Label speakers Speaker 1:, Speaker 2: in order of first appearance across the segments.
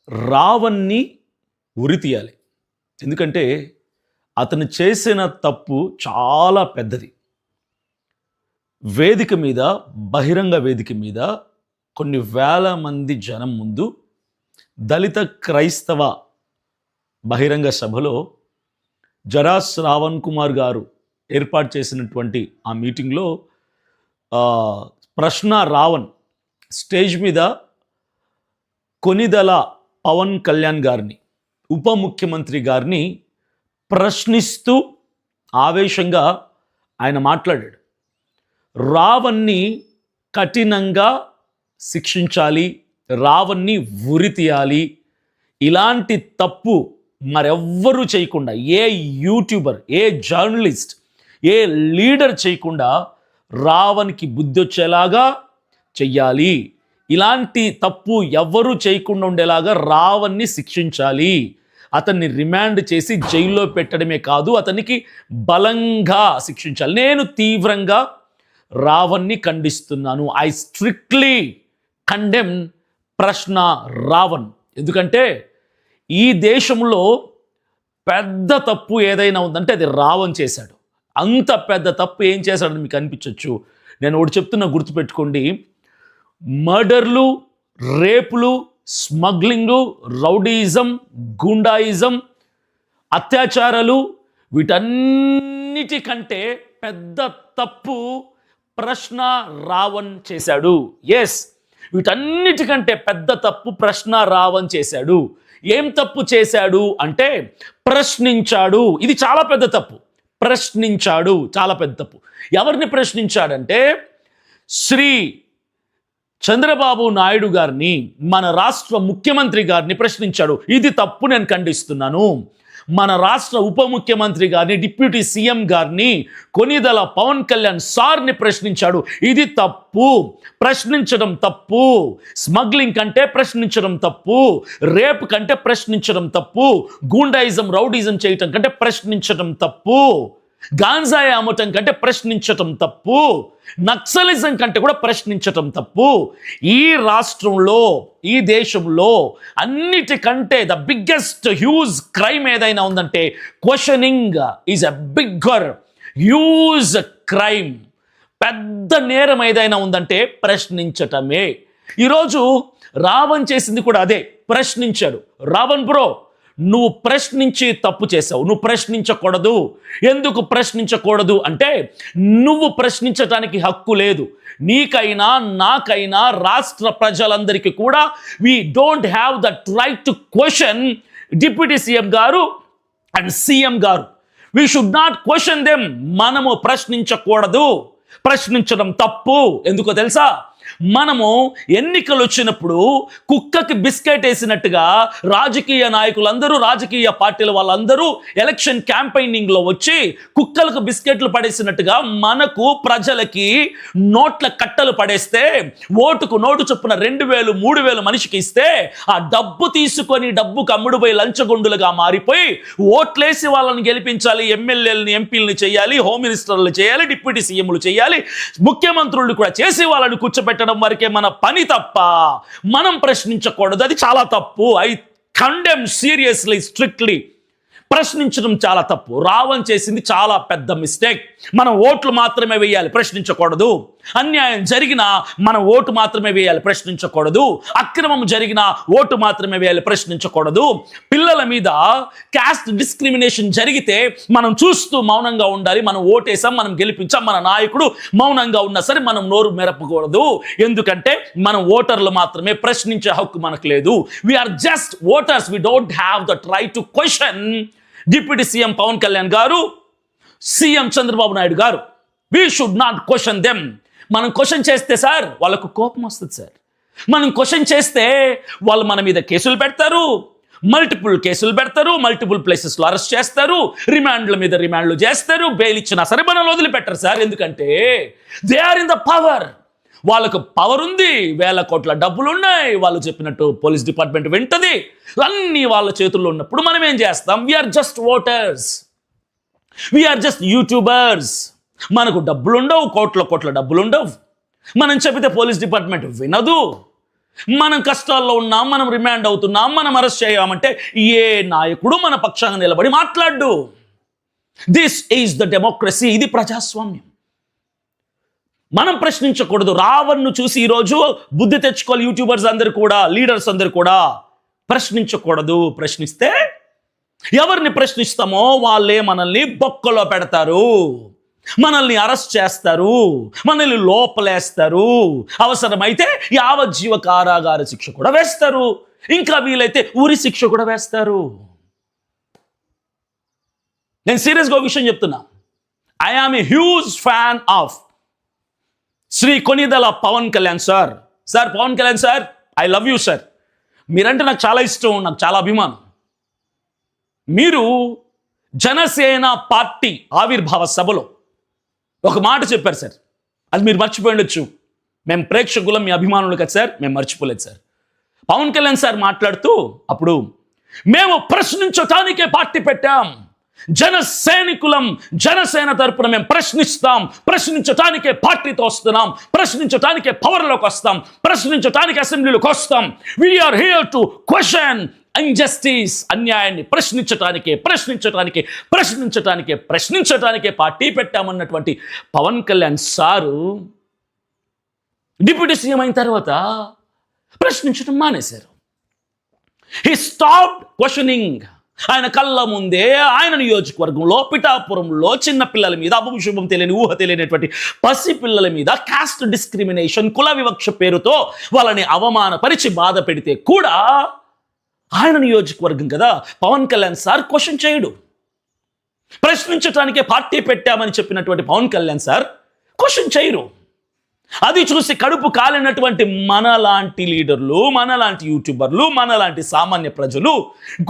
Speaker 1: రావణ్ణి ఉరి తీయాలి. ఎందుకంటే అతను చేసిన తప్పు చాలా పెద్దది. వేదిక మీద, బహిరంగ వేదిక మీద కొన్ని వేల మంది జనం ముందు దళిత క్రైస్తవ బహిరంగ సభలో జరా శ్రావణ్ కుమార్ గారు ఏర్పాటు చేసినటువంటి ఆ మీటింగ్లో ప్రశ్న రావణ్ స్టేజ్ మీద కొనిదెల పవన్ కళ్యాణ్ గారిని, ఉప ముఖ్యమంత్రి గారిని ప్రశ్నిస్తూ ఆవేశంగా ఆయన మాట్లాడాడు. రావణ్ణి కఠినంగా శిక్షించాలి, రావణ్ణి ఉరి తీయాలి. ఇలాంటి తప్పు మరెవ్వరూ చేయకుండా, ఏ యూట్యూబర్, ఏ జర్నలిస్ట్, ఏ లీడర్ చేయకుండా రావణ్కి బుద్ధి వచ్చేలాగా చెయ్యాలి. ఇలాంటి తప్పు ఎవ్వరూ చేయకుండా ఉండేలాగా రావణ్ని శిక్షించాలి. అతన్ని రిమాండ్ చేసి జైల్లో పెట్టడమే కాదు, అతనికి బలంగా శిక్షించాలి. నేను తీవ్రంగా రావణ్ని ఖండిస్తున్నాను. ఐ స్ట్రిక్ట్లీ కండెమ్ ప్రశ్న రావణ్. ఎందుకంటే ఈ దేశంలో పెద్ద తప్పు ఏదైనా ఉందంటే అది రావణ్ చేశాడు. అంత పెద్ద తప్పు ఏం చేశాడని మీకు అనిపించవచ్చు. నేను ఒకటి చెప్తున్నా, గుర్తుపెట్టుకోండి. మర్డర్లు, రేపులు, స్మగ్లింగు, రౌడీయిజం, గుండాయిజం, అత్యాచారాలు, వీటన్నిటికంటే పెద్ద తప్పు ప్రశ్న రావణ్ చేశాడు. ఎస్, వీటన్నిటికంటే పెద్ద తప్పు ప్రశ్న రావణ్ చేశాడు. ఏం తప్పు చేశాడు అంటే ప్రశ్నించాడు. ఇది చాలా పెద్ద తప్పు. ప్రశ్నించాడు, చాలా పెద్ద తప్పు. ఎవరిని ప్రశ్నించాడంటే శ్రీ చంద్రబాబు నాయుడు గారిని, మన రాష్ట్ర ముఖ్యమంత్రి గారిని ప్రశ్నించాడు. ఇది తప్పు, నేను ఖండిస్తున్నాను. మన రాష్ట్ర ఉప ముఖ్యమంత్రి గారిని, డిప్యూటీ సీఎం గారిని, కొనిదెల పవన్ కళ్యాణ్ సార్ని ప్రశ్నించాడు. ఇది తప్పు, ప్రశ్నించడం తప్పు. స్మగ్లింగ్ కంటే ప్రశ్నించడం తప్పు, రేప్ కంటే ప్రశ్నించడం తప్పు, గూండాయిజం, రౌడీజం చేయటం కంటే ప్రశ్నించడం తప్పు, గాంజాయి అమ్మటం కంటే ప్రశ్నించటం తప్పు, నక్సలిజం కంటే కూడా ప్రశ్నించటం తప్పు. ఈ రాష్ట్రంలో, ఈ దేశంలో అన్నిటికంటే ద బిగ్గెస్ట్ హ్యూజ్ క్రైమ్ ఏదైనా ఉందంటే questioning is a bigger huge crime. పెద్ద నేరం ఏదైనా ఉందంటే ప్రశ్నించటమే. ఈరోజు రావణ్ చేసింది కూడా అదే, ప్రశ్నించాడు. రావణ్ బ్రో, నువ్వు ప్రశ్నించి తప్పు చేసావు, నువ్వు ప్రశ్నించకూడదు. ఎందుకు ప్రశ్నించకూడదు అంటే నువ్వు ప్రశ్నించటానికి హక్కు లేదు. నీకైనా, నాకైనా, రాష్ట్ర ప్రజలందరికీ కూడా we don't have that right to question deputy CM గారు అండ్ సీఎం గారు. We should not question them. మనము ప్రశ్నించకూడదు. ప్రశ్నించడం తప్పు. ఎందుకో తెలుసా? మనము ఎన్నికలు వచ్చినప్పుడు కుక్కకి బిస్కెట్ వేసినట్టుగా రాజకీయ నాయకులందరూ, రాజకీయ పార్టీల వాళ్ళందరూ ఎలక్షన్ క్యాంపెయినింగ్లో వచ్చి కుక్కలకు బిస్కెట్లు పడేసినట్టుగా మనకు, ప్రజలకి నోట్ల కట్టలు పడేస్తే, ఓటుకు నోటు చొప్పున 2,000, 3,000 మనిషికి ఇస్తే ఆ డబ్బు తీసుకొని డబ్బుకు అమ్ముడుపోయి లంచగొండులుగా మారిపోయి ఓట్లేసి వాళ్ళని గెలిపించాలి, ఎమ్మెల్యేలని, ఎంపీలని చేయాలి, హోమ్ మినిస్టర్లు చేయాలి, డిప్యూటీ సీఎంలు చేయాలి, ముఖ్యమంత్రులు కూడా చేసి వాళ్ళని కూర్చోబెట్టడం వరకే మన పని తప్ప మనం ప్రశ్నించకూడదు. అది చాలా తప్పు. I condemn seriously, strictly. ప్రశ్నించడం చాలా తప్పు. రావణ్ చేసింది చాలా పెద్ద మిస్టేక్. మనం ఓట్లు మాత్రమే వేయాలి, ప్రశ్నించకూడదు. అన్యాయం జరిగినా మనం ఓటు మాత్రమే వేయాలి, ప్రశ్నించకూడదు. అక్రమం జరిగినా ఓటు మాత్రమే వేయాలి, ప్రశ్నించకూడదు. పిల్లల మీద క్యాస్ట్ డిస్క్రిమినేషన్ జరిగితే మనం చూస్తూ మౌనంగా ఉండాలి. మనం ఓటేసాం, మనం గెలిపించాం, మన నాయకుడు మౌనంగా ఉన్నా సరే మనం నోరు మెరపకూడదు. ఎందుకంటే మనం ఓటర్లు మాత్రమే, ప్రశ్నించే హక్కు మనకు లేదు. We are just voters. We don't have that right to question deputy CM Pawan Kalyan garu, CM Chandrababu Naidu garu. We should not question them. మనం క్వశ్చన్ చేస్తే సార్ వాళ్ళకు కోపం వస్తుంది సార్. మనం క్వశ్చన్ చేస్తే వాళ్ళు మన మీద కేసులు పెడతారు, మల్టిపుల్ కేసులు పెడతారు, మల్టిపుల్ ప్లేసెస్లో అరెస్ట్ చేస్తారు, రిమాండ్ల మీద రిమాండ్లు చేస్తారు, బెయిల్ ఇచ్చినా సరే మనల్ని వదిలిపెట్టరు సార్. ఎందుకంటే they are in the power. వాళ్ళకు పవర్ ఉంది, 1,000 కోట్ల డబ్బులు ఉన్నాయి, వాళ్ళు చెప్పినట్టు పోలీస్ డిపార్ట్మెంట్ వింటది. అన్నీ వాళ్ళ చేతుల్లో ఉన్నప్పుడు మనం ఏం చేస్తాం? We are just voters, we are just YouTubers. మనకు డబ్బులు ఉండవు, కోట్ల కోట్ల డబ్బులు ఉండవు. మనం చెబితే పోలీస్ డిపార్ట్మెంట్ వినదు. మనం కష్టాల్లో ఉన్నాం, మనం రిమాండ్ అవుతున్నాం, మనం అరెస్ట్ చేయామంటే ఏ నాయకుడు మన పక్షాన నిలబడి మాట్లాడు. This is the democracy. ఇది ప్రజాస్వామ్యం. మనం ప్రశ్నించకూడదు. రావణ్ను చూసి ఈరోజు బుద్ధి తెచ్చుకోవాలి యూట్యూబర్స్ అందరు కూడా, లీడర్స్ అందరు కూడా. ప్రశ్నించకూడదు. ప్రశ్నిస్తే ఎవరిని ప్రశ్నిస్తామో వాళ్ళే మనల్ని బొక్కలో పెడతారు, మనల్ని అరెస్ట్ చేస్తారు, మనల్ని లోపలేస్తారు, అవసరమైతే యావజ్జీవ కారాగార శిక్ష కూడా వేస్తారు, ఇంకా వీలైతే ఉరి శిక్ష కూడా వేస్తారు. నేను సీరియస్గా ఒక విషయం చెప్తున్నా. I am a huge fan of Shri Konidela Pawan Kalyan sir. Pawan Kalyan sir, I love you sir. మీరంటే నాకు చాలా ఇష్టం, నాకు చాలా అభిమానం. మీరు జనసేన పార్టీ ఆవిర్భావ సభలో ఒక మాట చెప్పారు సార్. అది మీరు మర్చిపోయి ఉండొచ్చు. మేము ప్రేక్షకులం, మీ అభిమానులు కదా సార్, మేము మర్చిపోలేదు సార్. పవన్ కళ్యాణ్ సార్ మాట్లాడుతూ అప్పుడు, మేము ప్రశ్నించటానికే పార్టీ పెట్టాం, జన సైనికులం, జనసేన తరపున మేము ప్రశ్నిస్తాం, ప్రశ్నించటానికే పార్టీతో వస్తున్నాం, ప్రశ్నించటానికే పవర్లోకి వస్తాం, ప్రశ్నించటానికి అసెంబ్లీలోకి వస్తాం. We are here to question injustice. అన్యాయాన్ని ప్రశ్నించటానికే పార్టీ పెట్టామన్నటువంటి Pawan Kalyan sir deputy CM అయిన తర్వాత ప్రశ్నించడం మానేశారు. He stopped questioning. ఆయన కళ్ళ ముందే ఆయన నియోజకవర్గంలో పిఠాపురంలో చిన్న పిల్లల మీద, అభంశుభం తెలియని, ఊహ తెలియనటువంటి పసి పిల్లల మీద కాస్ట్ డిస్క్రిమినేషన్, కుల వివక్ష పేరుతో వాళ్ళని అవమానపరిచి బాధ పెడితే కూడా ఆయన నియోజకవర్గం కదా, పవన్ కళ్యాణ్ సార్ క్వశ్చన్ చేయడు. ప్రశ్నించటానికే పార్టీ పెట్టామని చెప్పినటువంటి పవన్ కళ్యాణ్ సార్ క్వశ్చన్ చేయరు. అది చూసి కడుపు కాలినటువంటి మనలాంటి లీడర్లు, మనలాంటి యూట్యూబర్లు, మనలాంటి సామాన్య ప్రజలు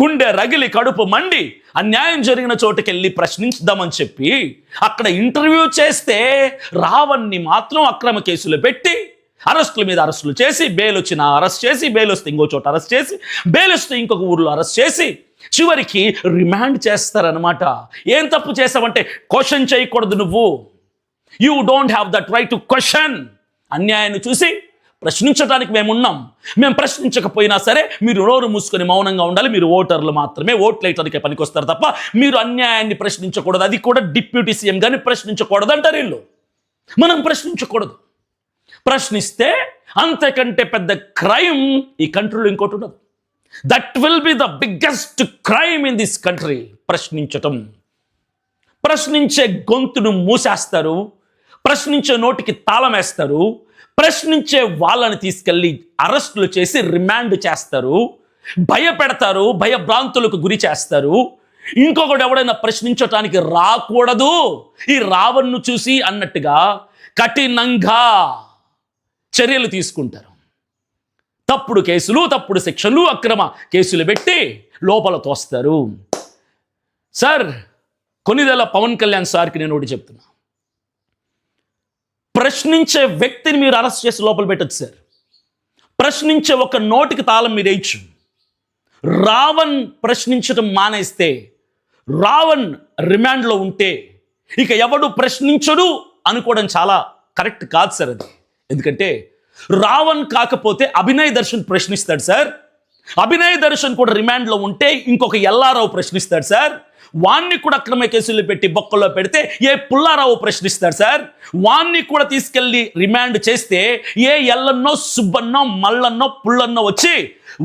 Speaker 1: గుండె రగిలి కడుపు మండి అన్యాయం జరిగిన చోటుకెళ్ళి ప్రశ్నించుదామని చెప్పి అక్కడ ఇంటర్వ్యూ చేస్తే రావణ్ణి మాత్రం అక్రమ కేసులు పెట్టి అరెస్టుల మీద అరెస్టులు చేసి, బెయిల్ వచ్చిన అరెస్ట్ చేసి, బెయిల్ వస్తే ఇంకో చోట అరెస్ట్ చేసి, బెయిల్ వస్తే ఇంకొక ఊర్లో అరెస్ట్ చేసి చివరికి రిమాండ్ చేస్తారనమాట. ఏం తప్పు చేసావంటే క్వశ్చన్ చేయకూడదు నువ్వు. You don't have that right to question. అన్యాయాన్ని చూసి ప్రశ్నించడానికి మేమున్నాం. మేము ప్రశ్నించకపోయినా సరే మీరు నోరు మూసుకొని మౌనంగా ఉండాలి. మీరు ఓటర్లు మాత్రమే, ఓట్లు వేయటానికే పనికొస్తారు తప్ప మీరు అన్యాయాన్ని ప్రశ్నించకూడదు. అది కూడా డిప్యూటీ సీఎం కానీ ప్రశ్నించకూడదు అంటారు వీళ్ళు. మనం ప్రశ్నించకూడదు. ప్రశ్నిస్తే అంతకంటే పెద్ద క్రైమ్ ఈ కంట్రీలో ఇంకోటి ఉండదు. That will be the biggest crime in this country. ప్రశ్నించటం. ప్రశ్నించే గొంతును మూసేస్తారు, ప్రశ్నించే నోటికి తాళం వేస్తారు, ప్రశ్నించే వాళ్ళని తీసుకెళ్ళి అరెస్టులు చేసి రిమాండ్ చేస్తారు, భయపెడతారు, భయభ్రాంతులకు గురి చేస్తారు. ఇంకొకటి ఎవడైనా ప్రశ్నించటానికి రాకూడదు, ఈ రావణ్ను చూసి అన్నట్టుగా కఠినంగా చర్యలు తీసుకుంటారు. తప్పుడు కేసులు, తప్పుడు శిక్షలు, అక్రమ కేసులు పెట్టి లోపల తోస్తారు. సార్, కొనిదెల పవన్ కళ్యాణ్ సార్కి నేను ఒకటి చెప్తున్నా. ప్రశ్నించే వ్యక్తిని మీరు అరెస్ట్ చేసి లోపల పెట్టచ్చు సార్. ప్రశ్నించే ఒక నోటికి తాళం మీరు వేయచ్చు. రావణ్ ప్రశ్నించడం మానేస్తే, రావణ్ రిమాండ్లో ఉంటే ఇక ఎవడు ప్రశ్నించడు అనుకోవడం చాలా కరెక్ట్ కాదు సార్ అది. ఎందుకంటే రావణ్ కాకపోతే అభినయ్ దర్శన్ ప్రశ్నిస్తాడు సార్. అభినయ్ దర్శన్ కూడా రిమాండ్లో ఉంటే ఇంకొక ఎల్లారావు ప్రశ్నిస్తాడు సార్. వాణ్ణి కూడా అక్రమ కేసులు పెట్టి బొక్కల్లో పెడితే ఏ పుల్లారావు ప్రశ్నిస్తాడు సార్. వాణ్ణి కూడా తీసుకెళ్ళి రిమాండ్ చేస్తే ఏ ఎల్లన్నో, సుబ్బన్నో, మల్లన్నో, పుల్లన్నో వచ్చి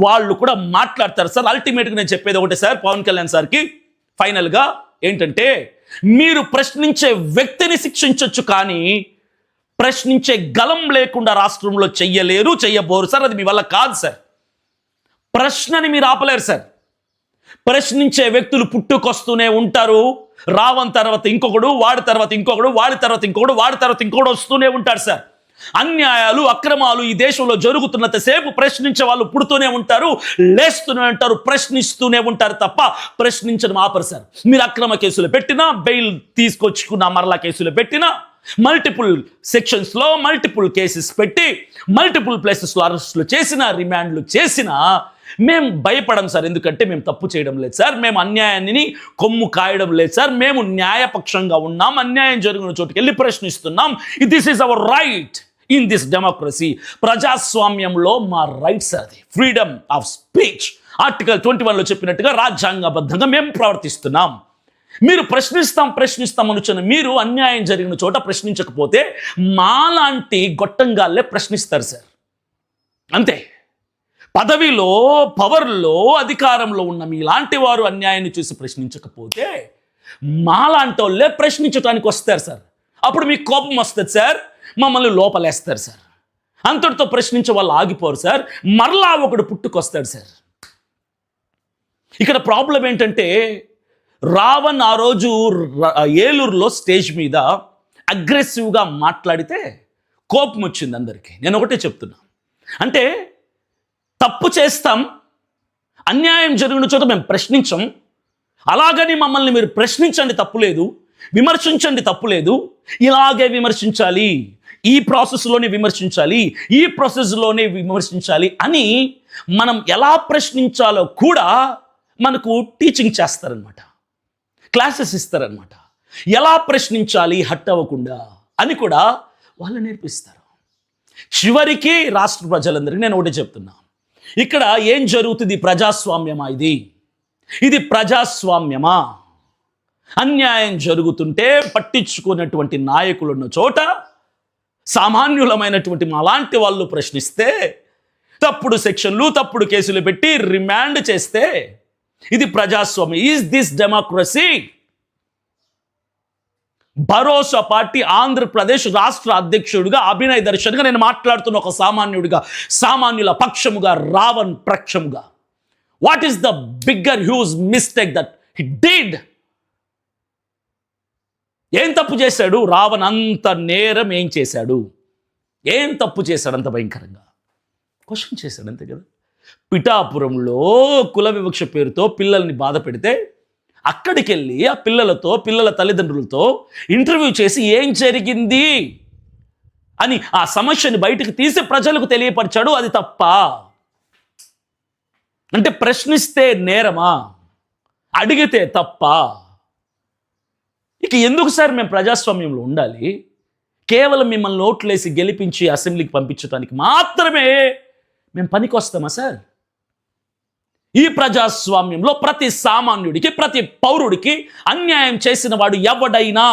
Speaker 1: వాళ్ళు కూడా మాట్లాడతారు సార్. అల్టిమేట్గా నేను చెప్పేది ఒకటే సార్ పవన్ కళ్యాణ్ సార్కి, ఫైనల్గా ఏంటంటే, మీరు ప్రశ్నించే వ్యక్తిని శిక్షించవచ్చు, కానీ ప్రశ్నించే గలం లేకుండా రాష్ట్రంలో చెయ్యలేరు, చెయ్యబోరు సార్. అది మీ వల్ల కాదు సార్. ప్రశ్నని మీరు ఆపలేరు సార్. ప్రశ్నించే వ్యక్తులు పుట్టుకొస్తూనే ఉంటారు. రావణ్ తర్వాత ఇంకొకడు, వాడి తర్వాత ఇంకొకడు, వాడి తర్వాత ఇంకొకడు, వాడి తర్వాత ఇంకొకడు వస్తూనే ఉంటారు సార్. అన్యాయాలు, అక్రమాలు ఈ దేశంలో జరుగుతున్నంతసేపు ప్రశ్నించే వాళ్ళు పుడుతూనే ఉంటారు, లేస్తూనే ఉంటారు, ప్రశ్నిస్తూనే ఉంటారు తప్ప ప్రశ్నించడం ఆపరు సార్. మీరు అక్రమ కేసులు పెట్టినా, బెయిల్ తీసుకొచ్చుకున్న మరలా కేసులు పెట్టినా, మల్టిపుల్ సెక్షన్స్లో మల్టిపుల్ కేసెస్ పెట్టి మల్టిపుల్ ప్లేసెస్లో అరెస్టులు చేసిన, రిమాండ్లు చేసిన మేము భయపడం సార్. ఎందుకంటే మేము తప్పు చేయడం లేదు సార్, మేము అన్యాయాన్ని కొమ్ము కాయడం లేదు సార్, మేము న్యాయపక్షంగా ఉన్నాం, అన్యాయం జరిగిన చోటుకి వెళ్ళి ప్రశ్నిస్తున్నాం. This is our right. In this democracy. ప్రజాస్వామ్యంలో మా రైట్స్ అది, ఫ్రీడమ్ ఆఫ్ స్పీచ్. ఆర్టికల్ 21లో చెప్పినట్టుగా రాజ్యాంగబద్ధంగా మేము ప్రవర్తిస్తున్నాం. మీరు ప్రశ్నిస్తాం అనుచున్న మీరు అన్యాయం జరిగిన చోట ప్రశ్నించకపోతే మాలాంటి గొట్టంగాళ్ళే ప్రశ్నిస్తారు సార్. అంతే. పదవిలో, పవర్లో, అధికారంలో ఉన్న మీలాంటి వారు అన్యాయాన్ని చూసి ప్రశ్నించకపోతే మాలాంటి వాళ్ళే ప్రశ్నించడానికి వస్తారు సార్. అప్పుడు మీకు కోపం వస్తుంది సార్, మమ్మల్ని లోపలేస్తారు సార్. అంతటితో ప్రశ్నించే వాళ్ళు ఆగిపోరు సార్, మరలా ఒకడు పుట్టుకొస్తాడు సార్. ఇక్కడ ప్రాబ్లం ఏంటంటే, రావణ్ ఆ రోజు ఏలూరులో స్టేజ్ మీద అగ్రెసివ్గా మాట్లాడితే కోపం వచ్చింది అందరికీ. నేను ఒకటే చెప్తున్నా, అంటే తప్పు చేస్తాం, అన్యాయం జరిగిన చోట మేము ప్రశ్నించం, అలాగని మమ్మల్ని మీరు ప్రశ్నించండి తప్పులేదు, విమర్శించండి తప్పులేదు, ఇలాగే విమర్శించాలి, ఈ ప్రాసెస్లోనే విమర్శించాలి, ఈ ప్రాసెస్లోనే విమర్శించాలి అని మనం ఎలా ప్రశ్నించాలో కూడా మనకు టీచింగ్ చేస్తారనమాట, క్లాసెస్ ఇస్తారనమాట. ఎలా ప్రశ్నించాలి హట్ అవ్వకుండా అని కూడా వాళ్ళు నేర్పిస్తారు. చివరికి రాష్ట్ర ప్రజలందరికీ నేను ఒకటే చెప్తున్నా, ఇక్కడ ఏం జరుగుతుంది? ప్రజాస్వామ్యమా ఇది ప్రజాస్వామ్యమా? అన్యాయం జరుగుతుంటే పట్టించుకున్నటువంటి నాయకులు ఉన్న చోట సామాన్యులమైనటువంటి మాలాంటి వాళ్ళు ప్రశ్నిస్తే, తప్పుడు సెక్షన్లు, తప్పుడు కేసులు పెట్టి రిమాండ్ చేస్తే ఇది ప్రజాస్వామ్యం. Is this democracy? Bharosa party Andhra Pradesh రాష్ట్ర అధ్యక్షుడిగా, అభినయ్ దర్శన్గా నేను మాట్లాడుతున్న ఒక సామాన్యుడిగా, సామాన్యుల పక్షముగా, రావణ్ పక్షముగా. What is the bigger huge mistake that he did? ఏం తప్పు చేశాడు రావణ్? అంత నేరం ఏం చేశాడు? ఏం తప్పు చేశాడు అంత భయంకరంగా? క్వశ్చన్ చేశాడు, అంతే కదా. పిఠాపురంలో కుల వివక్ష పేరుతో పిల్లల్ని బాధ పెడితే అక్కడికి వెళ్ళి ఆ పిల్లలతో, పిల్లల తల్లిదండ్రులతో ఇంటర్వ్యూ చేసి ఏం జరిగింది అని ఆ సమస్యని బయటకు తీసి ప్రజలకు తెలియపరిచాడు. అది తప్ప? అంటే ప్రశ్నిస్తే నేరమా? అడిగితే తప్ప? ఇక ఎందుకు సార్ మేము ప్రజాస్వామ్యంలో ఉండాలి? కేవలం మిమ్మల్ని ఓట్లేసి గెలిపించి అసెంబ్లీకి పంపించడానికి మాత్రమే మేము పనికి వస్తామా సార్? ఈ ప్రజాస్వామ్యంలో ప్రతి సామాన్యుడికి, ప్రతి పౌరుడికి అన్యాయం చేసిన వాడు ఎవడైనా,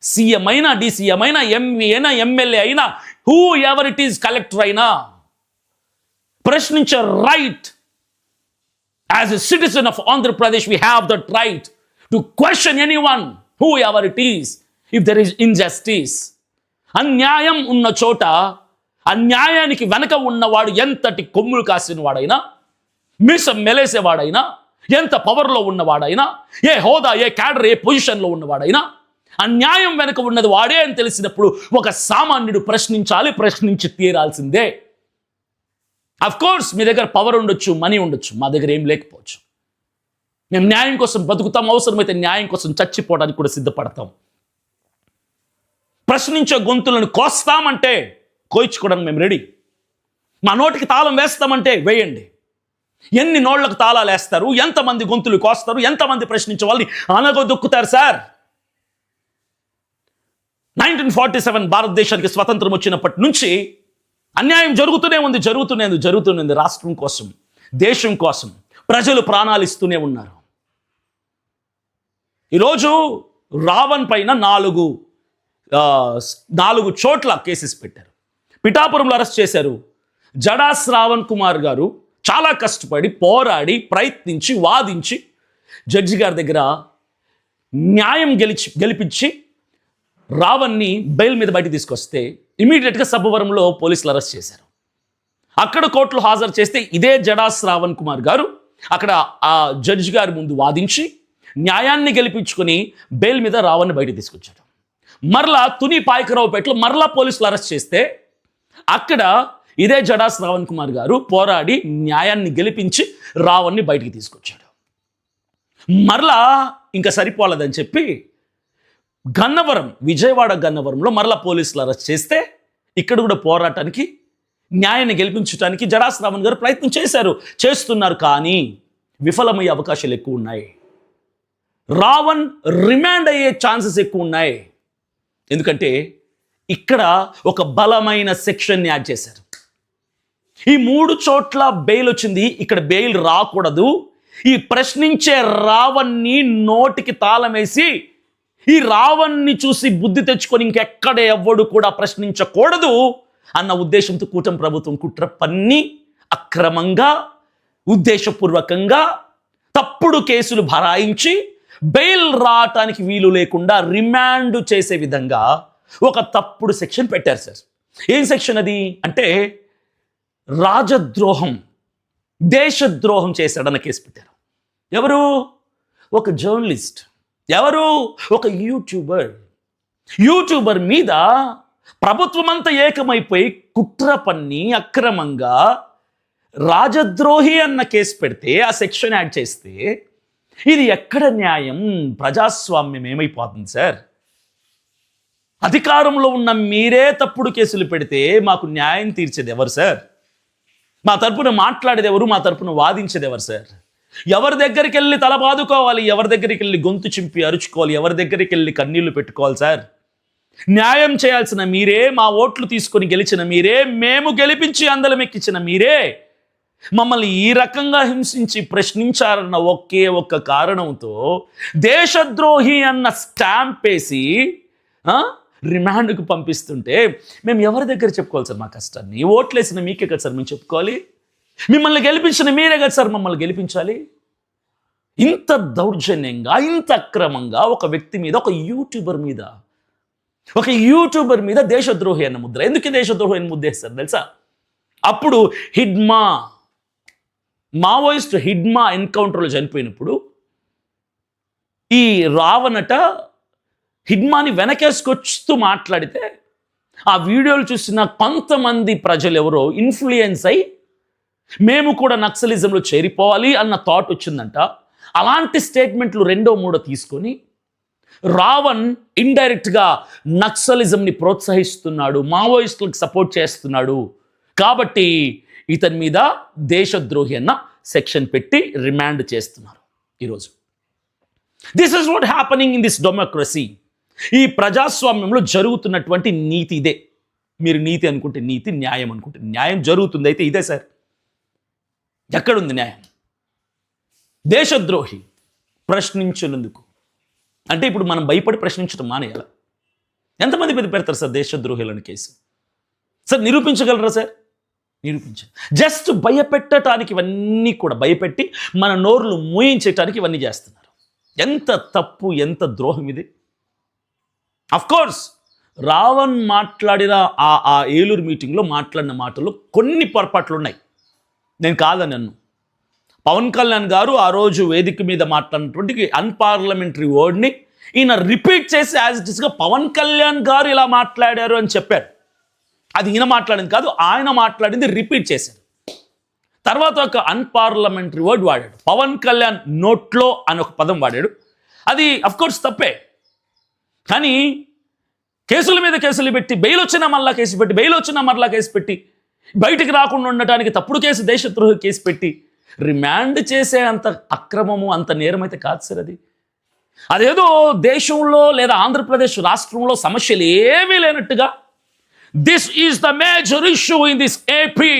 Speaker 1: సీఎం అయినా, డిసిఎం అయినా, ఎంవి అయినా, ఎమ్మెల్యే అయినా, who ever it is, collector అయినా, ప్రశ్నించే right. As a citizen of Andhra Pradesh we have that right to question anyone, who ever it is, if there is injustice. అన్యాయం ఉన్న చోట అన్యాయానికి వెనక ఉన్నవాడు ఎంతటి కొమ్ములు కాసిన వాడైనా, మీసం మెలేసేవాడైనా, ఎంత పవర్లో ఉన్నవాడైనా, ఏ హోదా, ఏ క్యాడర్, ఏ పొజిషన్లో ఉన్నవాడైనా, అన్యాయం వెనక ఉన్నది వాడే అని తెలిసినప్పుడు ఒక సామాన్యుడు ప్రశ్నించాలి, ప్రశ్నించి తీరాల్సిందే. అఫ్ కోర్స్ మీ దగ్గర పవర్ ఉండొచ్చు, మనీ ఉండొచ్చు, మా దగ్గర ఏం లేకపోవచ్చు. మేము న్యాయం కోసం బతుకుతాం, అవసరమైతే న్యాయం కోసం చచ్చిపోవడానికి కూడా సిద్ధపడతాం. ప్రశ్నించే గొంతులను కోస్తామంటే కోయించుకోవడానికి మేము రెడీ. మా నోటికి తాళం వేస్తామంటే వేయండి. ఎన్ని నోళ్లకు తాళాలు వేస్తారు, ఎంతమంది గొంతులు కోస్తారు, ఎంతమంది ప్రశ్నించే వాళ్ళని అనగదొక్కుతారు సార్? 1947 భారతదేశానికి స్వతంత్రం వచ్చినప్పటి నుంచి అన్యాయం జరుగుతూనే ఉంది. రాష్ట్రం కోసం, దేశం కోసం ప్రజలు ప్రాణాలు ఇస్తూనే ఉన్నారు. ఈరోజు రావణ్ పైన 4 చోట్ల కేసెస్ పెట్టారు. పిఠాపురంలో అరెస్ట్ చేశారు. జడా శ్రావణ్ కుమార్ గారు చాలా కష్టపడి, పోరాడి, ప్రయత్నించి, వాదించి జడ్జి గారి దగ్గర న్యాయం గెలిపించి రావణ్ని బెయిల్ మీద బయట తీసుకొస్తే ఇమీడియట్గా సబ్బవరంలో పోలీసులు అరెస్ట్ చేశారు. అక్కడ కోర్టులో హాజరు చేస్తే ఇదే జడా శ్రావణ్ కుమార్ గారు అక్కడ ఆ జడ్జి గారి ముందు వాదించి న్యాయాన్ని గెలిపించుకొని బెయిల్ మీద రావణ్ని బయట తీసుకొచ్చాడు. మరలా తుని పాయకరావుపేటలో మరలా పోలీసులు అరెస్ట్ చేస్తే అక్కడ ఇదే జడా శ్రావణ్ కుమార్ గారు పోరాడి న్యాయాన్ని గెలిపించి రావణ్ని బయటికి తీసుకొచ్చాడు. మరలా ఇంకా సరిపోలేదని చెప్పి విజయవాడ గన్నవరంలో మరలా పోలీసులు అరెస్ట్ చేస్తే ఇక్కడ కూడా పోరాటానికి, న్యాయాన్ని గెలిపించడానికి జడా శ్రావణ్ గారు ప్రయత్నం చేస్తున్నారు. కానీ విఫలమయ్యే అవకాశాలు ఎక్కువ ఉన్నాయి. రావణ్ రిమాండ్ అయ్యే ఛాన్సెస్ ఎక్కువ ఉన్నాయి. ఎందుకంటే ఇక్కడ ఒక బలమైన సెక్షన్ యాడ్ చేశారు. ఈ 3 చోట్ల బెయిల్ వచ్చింది, ఇక్కడ బెయిల్ రాకూడదు. ఈ ప్రశ్నించే రావణ్ణి నోటికి తాళం వేసి ఈ రావణ్ణి చూసి బుద్ధి తెచ్చుకొని ఇంకెక్కడ ఎవ్వడు కూడా ప్రశ్నించకూడదు అన్న ఉద్దేశంతో కూటమి ప్రభుత్వం కుట్ర పన్ని అక్రమంగా ఉద్దేశపూర్వకంగా తప్పుడు కేసులు భరాయించి బెయిల్ రావటానికి వీలు లేకుండా రిమాండ్ చేసే విధంగా ఒక తప్పుడు సెక్షన్ పెట్టారు సార్. ఏం సెక్షన్ అది అంటే రాజద్రోహం, దేశద్రోహం చేశాడన్న కేసు పెట్టారు. ఎవరు? ఒక జర్నలిస్ట్. ఎవరు? ఒక యూట్యూబర్ మీద ప్రభుత్వం అంతా ఏకమైపోయి కుట్ర పన్ని అక్రమంగా రాజద్రోహి అన్న కేసు పెడితే, ఆ సెక్షన్ యాడ్ చేస్తే ఇది ఎక్కడ న్యాయం? ప్రజాస్వామ్యం ఏమైపోతుంది సార్? అధికారంలో ఉన్న మీరే తప్పుడు కేసులు పెడితే మాకు న్యాయం తీర్చేది ఎవరు సార్? మా తరపున మాట్లాడేది ఎవరు? మా తరపున వాదించేది ఎవరు సార్? ఎవరి దగ్గరికి వెళ్ళి తల బాదుకోవాలి? ఎవరి దగ్గరికి వెళ్ళి గొంతు చింపి అరుచుకోవాలి? ఎవరి దగ్గరికి వెళ్ళి కన్నీళ్లు పెట్టుకోవాలి సార్? న్యాయం చేయాల్సిన మీరే, మా ఓట్లు తీసుకొని గెలిచిన మీరే, మేము గెలిపించి అందలం ఎక్కించిన మీరే మమ్మల్ని ఈ రకంగా హింసించి ప్రశ్నించారన్న ఒకే ఒక్క కారణంతో దేశద్రోహి అన్న స్టాంప్ వేసి రిమాండ్కు పంపిస్తుంటే మేము ఎవరి దగ్గర చెప్పుకోవాలి సార్ మా కష్టాన్ని? ఓట్లేసిన మీకే కదా సార్ మేము చెప్పుకోవాలి. మిమ్మల్ని గెలిపించిన మీరే కదా సార్ మమ్మల్ని గెలిపించాలి. ఇంత దౌర్జన్యంగా, ఇంత అక్రమంగా ఒక వ్యక్తి మీద, ఒక యూట్యూబర్ మీద దేశద్రోహి అన్న ముద్ర. ఎందుకు దేశద్రోహి అని ముద్ర వేస్తారు తెలుసా? అప్పుడు మావోయిస్ట్ హిడ్మా ఎన్కౌంటర్లో చనిపోయినప్పుడు ఈ రావణట హిడ్మాని వెనకేసుకొస్తూ మాట్లాడితే ఆ వీడియోలు చూసిన కొంతమంది ప్రజలు ఎవరో ఇన్ఫ్లుయెన్స్ అయి మేము కూడా నక్సలిజంలో చేరిపోవాలి అన్న థాట్ వచ్చిందంట. అలాంటి స్టేట్మెంట్లు 2, 3 తీసుకొని రావణ్ ఇండైరెక్ట్గా నక్సలిజంని ప్రోత్సహిస్తున్నాడు, మావోయిస్టులకు సపోర్ట్ చేస్తున్నాడు కాబట్టి ఇతని మీద దేశద్రోహి అన్న సెక్షన్ పెట్టి రిమాండ్ చేస్తున్నారు ఈరోజు. This is what happening in this democracy. ఈ ప్రజాస్వామ్యంలో జరుగుతున్నటువంటి నీతి ఇదే. మీరు నీతి అనుకుంటే నీతి, న్యాయం అనుకుంటే న్యాయం జరుగుతుంది. అయితే ఇదే సార్. ఎక్కడుంది న్యాయం? దేశద్రోహి ప్రశ్నించినందుకు అంటే ఇప్పుడు మనం భయపడి ప్రశ్నించడం మానేయాలి. ఎంతమంది పెడతారు సార్ దేశద్రోహులను కేసు? సార్ నిరూపించగలరా సార్? నిరూపించాలి. జస్ట్ భయపెట్టడానికి ఇవన్నీ కూడా భయపెట్టి మన నోర్లు మూయించటానికి ఇవన్నీ చేస్తున్నారు. ఎంత తప్పు, ఎంత ద్రోహం ఇది. కోర్స్ రావణ్ మాట్లాడిన ఆ ఏలూరు మీటింగ్లో మాట్లాడిన మాటల్లో కొన్ని పొరపాట్లు ఉన్నాయి, నేను కాదని అన్ను. పవన్ కళ్యాణ్ గారు ఆ రోజు వేదిక మీద మాట్లాడినటువంటి అన్పార్లమెంటరీ వర్డ్ని ఈయన రిపీట్ చేసి యాజ్ ఇట్ ఇస్గా పవన్ కళ్యాణ్ గారు ఇలా మాట్లాడారు అని చెప్పారు. అది ఈయన మాట్లాడింది కాదు, ఆయన మాట్లాడింది రిపీట్ చేశారు. తర్వాత ఒక అన్పార్లమెంటరీ వర్డ్ వాడాడు, పవన్ కళ్యాణ్ నోట్లో అని ఒక పదం వాడాడు. అది అఫ్కోర్స్ తప్పే. కానీ కేసుల మీద కేసులు పెట్టి, బెయిల్ వచ్చినా మళ్ళా కేసు పెట్టి, బెయిల్ వచ్చినా మరలా కేసు పెట్టి, బయటికి రాకుండా ఉండటానికి తప్పుడు కేసు, దేశద్రోహ కేసు పెట్టి రిమాండ్ చేసే అంత అక్రమము, అంత నేరమైతే కాదు సార్ అది. అదేదో దేశంలో లేదా ఆంధ్రప్రదేశ్ రాష్ట్రంలో సమస్యలు ఏమీ లేనట్టుగా this is the major issue in this AP.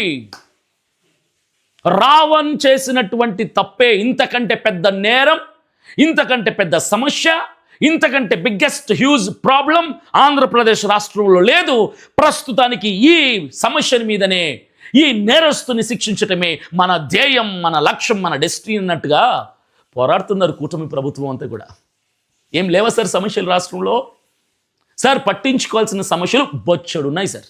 Speaker 1: Ravan చేసినటువంటి తప్పే ఇంతకంటే పెద్ద నేరం, ఇంతకంటే పెద్ద సమస్య, ఇంతకంటే బిగ్గెస్ట్ హ్యూజ్ ప్రాబ్లం ఆంధ్రప్రదేశ్ రాష్ట్రంలో లేదు. ప్రస్తుతానికి ఈ సమస్య మీదనే, ఈ నేరస్తుని శిక్షించటమే మన ధ్యేయం, మన లక్ష్యం, మన డెస్టినీ అన్నట్టుగా పోరాడుతున్నారు కూటమి ప్రభుత్వం అంతా కూడా. ఏం లేవా సార్ సమస్యలు రాష్ట్రంలో? సార్ పట్టించుకోవాల్సిన సమస్యలు బొచ్చడున్నాయి సార్.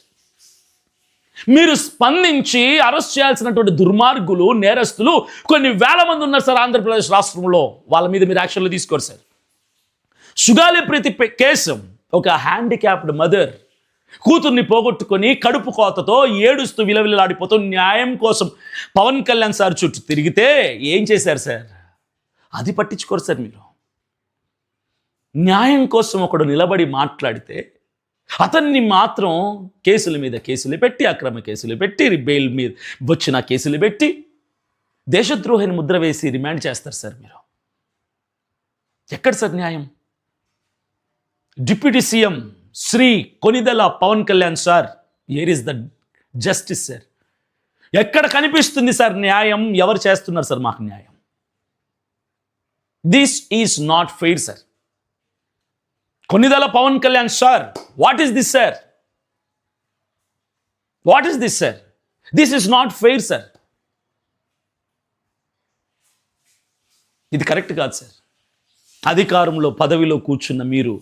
Speaker 1: మీరు స్పందించి అరెస్ట్ చేయాల్సినటువంటి దుర్మార్గులు, నేరస్తులు కొన్ని వేల మంది ఉన్నారు సార్ ఆంధ్రప్రదేశ్ రాష్ట్రంలో. వాళ్ళ మీద మీరు యాక్షన్లు తీసుకోరు సార్. సుగాలి ప్రీతి కేసు, ఒక హ్యాండిక్యాప్డ్ మదర్ కూతుర్ని పోగొట్టుకొని కడుపు కోతతో ఏడుస్తూ విలవిలలాడిపోతూ న్యాయం కోసం పవన్ కళ్యాణ్ సార్ చుట్టూ తిరిగితే ఏం చేశారు సార్? అది పట్టించుకోరు సార్ మీరు. న్యాయం కోసం ఒకడు నిలబడి మాట్లాడితే అతన్ని మాత్రం కేసుల మీద కేసులు పెట్టి, అక్రమ కేసులు పెట్టి, బెయిల్ మీద వచ్చిన కేసులు పెట్టి దేశద్రోహిని ముద్ర వేసి రిమాండ్ చేస్తారు సార్ మీరు. ఎక్కడ సార్ న్యాయం? Deputy CM Shri Konidela Pawan Kalyan sir, where is the justice sir? ఎక్కడ కనిపిస్తుంది సార్ న్యాయం? ఎవరు చేస్తున్నారు సార్ మాకు న్యాయం? This is not fair sir. Konidela Pawan Kalyan sir, what is this sir? What is this sir? This is not fair sir. ఇది కరెక్ట్ కాదు సార్. అధికారంలో పదవిలో కూర్చున్న మీరు,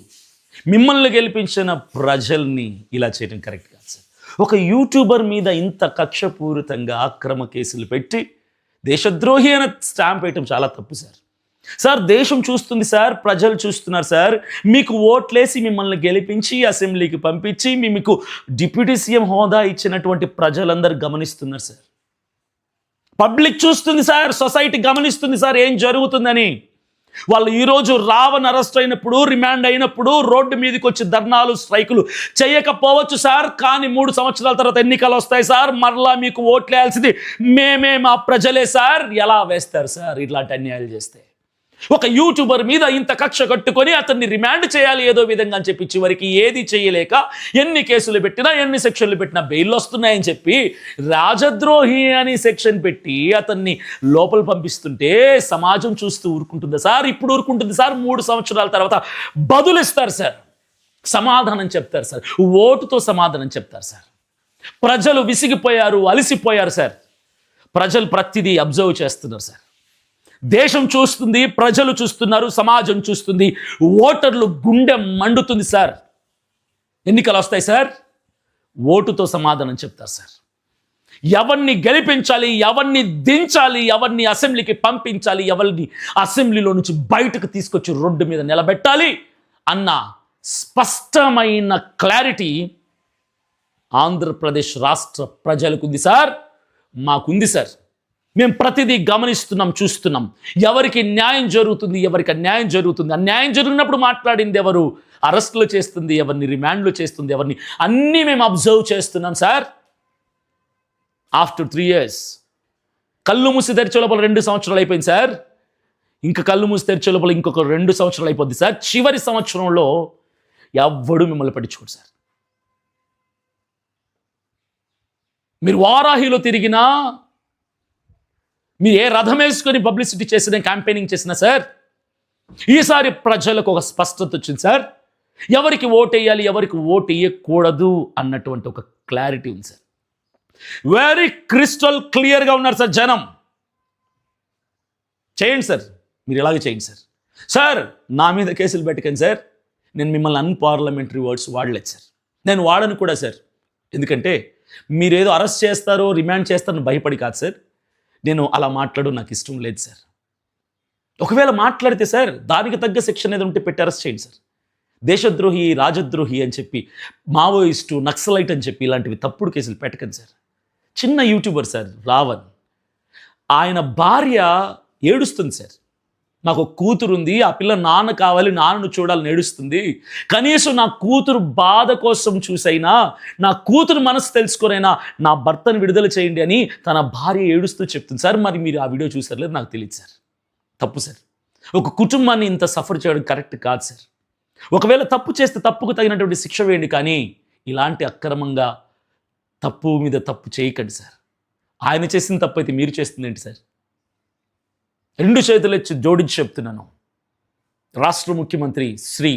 Speaker 1: మిమ్మల్ని గెలిపించిన ప్రజల్ని ఇలా చేయడం కరెక్ట్ కాదు సార్. ఒక యూట్యూబర్ మీద ఇంత కక్షపూరితంగా అక్రమ కేసులు పెట్టి దేశద్రోహి అనే స్టాంప్ వేయటం చాలా తప్పు సార్. సార్ దేశం చూస్తుంది సార్, ప్రజలు చూస్తున్నారు సార్. మీకు ఓట్లేసి మిమ్మల్ని గెలిపించి అసెంబ్లీకి పంపించి మీకు డిప్యూటీ సీఎం హోదా ఇచ్చినటువంటి ప్రజలందరూ గమనిస్తున్నారు సార్. పబ్లిక్ చూస్తుంది సార్, సొసైటీ గమనిస్తుంది సార్ ఏం జరుగుతుందని. వాళ్ళు ఈరోజు రావణ్ అరెస్ట్ అయినప్పుడు, రిమాండ్ అయినప్పుడు రోడ్డు మీదకి వచ్చి ధర్నాలు, స్ట్రైకులు చేయకపోవచ్చు సార్. కానీ 3 సంవత్సరాల తర్వాత ఎన్నికలు వస్తాయి సార్. మరలా మీకు ఓట్లేయాల్సింది మేమే, మా ప్రజలే సార్. ఎలా వేస్తారు సార్ ఇట్లాంటి అన్యాయాలు చేస్తే? ఒక యూట్యూబర్ మీద ఇంత కక్ష కట్టుకొని అతన్ని రిమాండ్ చేయాలి ఏదో విధంగా అని చెప్పి చివరికి ఏది చేయలేక ఎన్ని కేసులు పెట్టినా, ఎన్ని సెక్షన్లు పెట్టినా బెయిల్ వస్తున్నాయని చెప్పి రాజద్రోహి అని సెక్షన్ పెట్టి అతన్ని లోపల పంపిస్తుంటే సమాజం చూస్తూ ఊరుకుంటుందా సార్? ఇప్పుడు ఊరుకుంటుంది సార్. 3 సంవత్సరాల తర్వాత బదులిస్తారు సార్, సమాధానం చెప్తారు సార్, ఓటుతో సమాధానం చెప్తారు సార్. ప్రజలు విసిగిపోయారు, అలసిపోయారు సార్. ప్రజలు ప్రతిదీ అబ్జర్వ్ చేస్తున్నారు సార్. దేశం చూస్తుంది, ప్రజలు చూస్తున్నారు, సమాజం చూస్తుంది, ఓటర్లు గుండె మండుతుంది సార్. ఎన్నికలు వస్తాయి సార్, ఓటుతో సమాధానం చెప్తారు సార్. ఎవరిని గెలిపించాలి, ఎవరిని దించాలి, ఎవరిని అసెంబ్లీకి పంపించాలి, ఎవరిని అసెంబ్లీలో నుంచి బయటకు తీసుకొచ్చి రోడ్డు మీద నిలబెట్టాలి అన్న స్పష్టమైన క్లారిటీ ఆంధ్రప్రదేశ్ రాష్ట్ర ప్రజలకు ఉంది సార్, మాకుంది సార్. మేము ప్రతిదీ గమనిస్తున్నాం, చూస్తున్నాం. ఎవరికి న్యాయం జరుగుతుంది, ఎవరికి అన్యాయం జరుగుతుంది. అన్యాయం జరిగినప్పుడు మాట్లాడింది ఎవరు, అరెస్టులు చేస్తుంది ఎవరిని, రిమాండ్లు చేస్తుంది ఎవరిని, అన్నీ మేము అబ్జర్వ్ చేస్తున్నాం సార్. ఆఫ్టర్ 3 years కళ్ళు మూసి తెరిచే లోపల 2 సంవత్సరాలు అయిపోయింది సార్. ఇంకా కళ్ళు మూసి తెరిచే లోపల ఇంకొక 2 సంవత్సరాలు అయిపోద్ది సార్. చివరి సంవత్సరంలో ఎవ్వడు మిమ్మల్ని పట్టించుకోడు సార్. మీరు వారాహిలో తిరిగినా, మీరు ఏ రథం వేసుకొని పబ్లిసిటీ చేసినా, క్యాంపెయినింగ్ చేసినా సార్, ఈసారి ప్రజలకు ఒక స్పష్టత వచ్చింది సార్. ఎవరికి ఓటు వేయాలి, ఎవరికి ఓటు వేయకూడదు అన్నటువంటి ఒక క్లారిటీ ఉంది సార్. వెరీ క్రిస్టల్ క్లియర్గా ఉన్నారు సార్ జనం. చేయండి సార్, మీరు ఇలాగే చేయండి సార్. సార్ నా మీద కేసులు పెట్టకండి సార్. నేను మిమ్మల్ని అన్పార్లమెంటరీ వర్డ్స్ వాడలేదు సార్. నేను వాడను కూడా సార్. ఎందుకంటే మీరేదో అరెస్ట్ చేస్తారో, రిమాండ్ చేస్తారో భయపడి కాదు సార్. నేను అలా మాట్లాడడం నాకు ఇష్టం లేదు సార్. ఒకవేళ మాట్లాడితే సార్ దానికి తగ్గ సెక్షన్ ఏదో ఉంటే పెట్టి అరెస్ట్ చేయండి సార్. దేశద్రోహి, రాజద్రోహి అని చెప్పి, మావోయిస్టు, నక్సలైట్ అని చెప్పి ఇలాంటివి తప్పుడు కేసులు పెట్టకండి సార్. చిన్న యూట్యూబర్ సార్ రావణ్, ఆయన భార్య ఏడుస్తుంది సార్. నాకు కూతురు ఉంది, ఆ పిల్ల నాన్న కావాలి, నాన్నను చూడాలని ఏడుస్తుంది. కనీసం నా కూతురు బాధ కోసం చూసైనా, నా కూతురు మనసు తెలుసుకొనైనా నా భర్తను విడుదల చేయండి అని తన భార్య ఏడుస్తూ చెప్తుంది సార్. మరి మీరు ఆ వీడియో చూసారు లేదు నాకు తెలియదు సార్. తప్పు సార్. ఒక కుటుంబాన్ని ఇంత సఫర్ చేయడం కరెక్ట్ కాదు సార్. ఒకవేళ తప్పు చేస్తే తప్పుకు తగినటువంటి శిక్ష వేయండి, కానీ ఇలాంటి అక్రమంగా తప్పు మీద తప్పు చేయకండి సార్. ఆయన చేసిన తప్పు అయితే మీరు చేస్తుంది ఏంటి సార్? 2 చేతులు ఎత్తి జోడించి చెప్తున్నాను. రాష్ట్ర ముఖ్యమంత్రి శ్రీ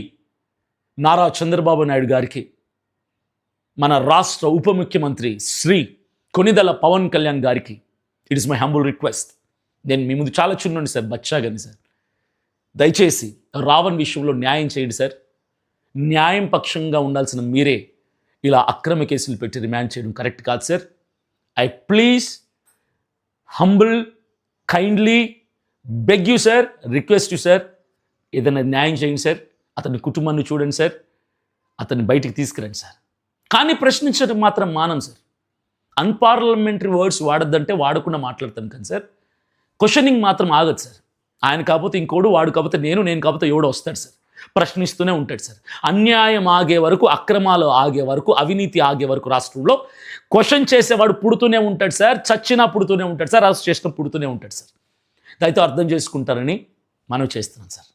Speaker 1: నారా చంద్రబాబు నాయుడు గారికి, మన రాష్ట్ర ఉప ముఖ్యమంత్రి శ్రీ కొనిదెల పవన్ కళ్యాణ్ గారికి it is my humble request. నేను మీ ముందు చాలా చిన్నండి సార్, బచ్చాగాని సార్. దయచేసి రావణ్ విషయంలో న్యాయం చేయండి సార్. న్యాయం పక్షంగా ఉండాల్సిన మీరే ఇలా అక్రమ కేసులు పెట్టి రిమాండ్ చేయడం కరెక్ట్ కాదు sir. I please humble kindly beg you sir, request you sir, ఏదైనా న్యాయం చేయండి సార్. అతని కుటుంబాన్ని చూడండి సార్, అతన్ని బయటికి తీసుకురండి సార్. కానీ ప్రశ్నించడం మాత్రం మానం సార్. అన్పార్లమెంటరీ వర్డ్స్ వాడద్దంటే వాడకుండా మాట్లాడతాను కానీ సార్, క్వశ్చనింగ్ మాత్రం ఆగదు సార్. ఆయన కాకపోతే ఇంకోడు, వాడు కాకపోతే నేను కాకపోతే ఎవడో వస్తాడు సార్. ప్రశ్నిస్తూనే ఉంటాడు సార్. అన్యాయం ఆగే వరకు, అక్రమాలు ఆగే వరకు, అవినీతి ఆగే వరకు రాష్ట్రంలో క్వశ్చన్ చేసేవాడు పుడుతూనే ఉంటాడు సార్. చచ్చినా పుడుతూనే ఉంటాడు సార్, అరెస్ట్ చేసినా పుడుతూనే ఉంటాడు సార్. దయతో అర్థం చేసుకుంటారని మనవి చేస్తున్నాను సార్.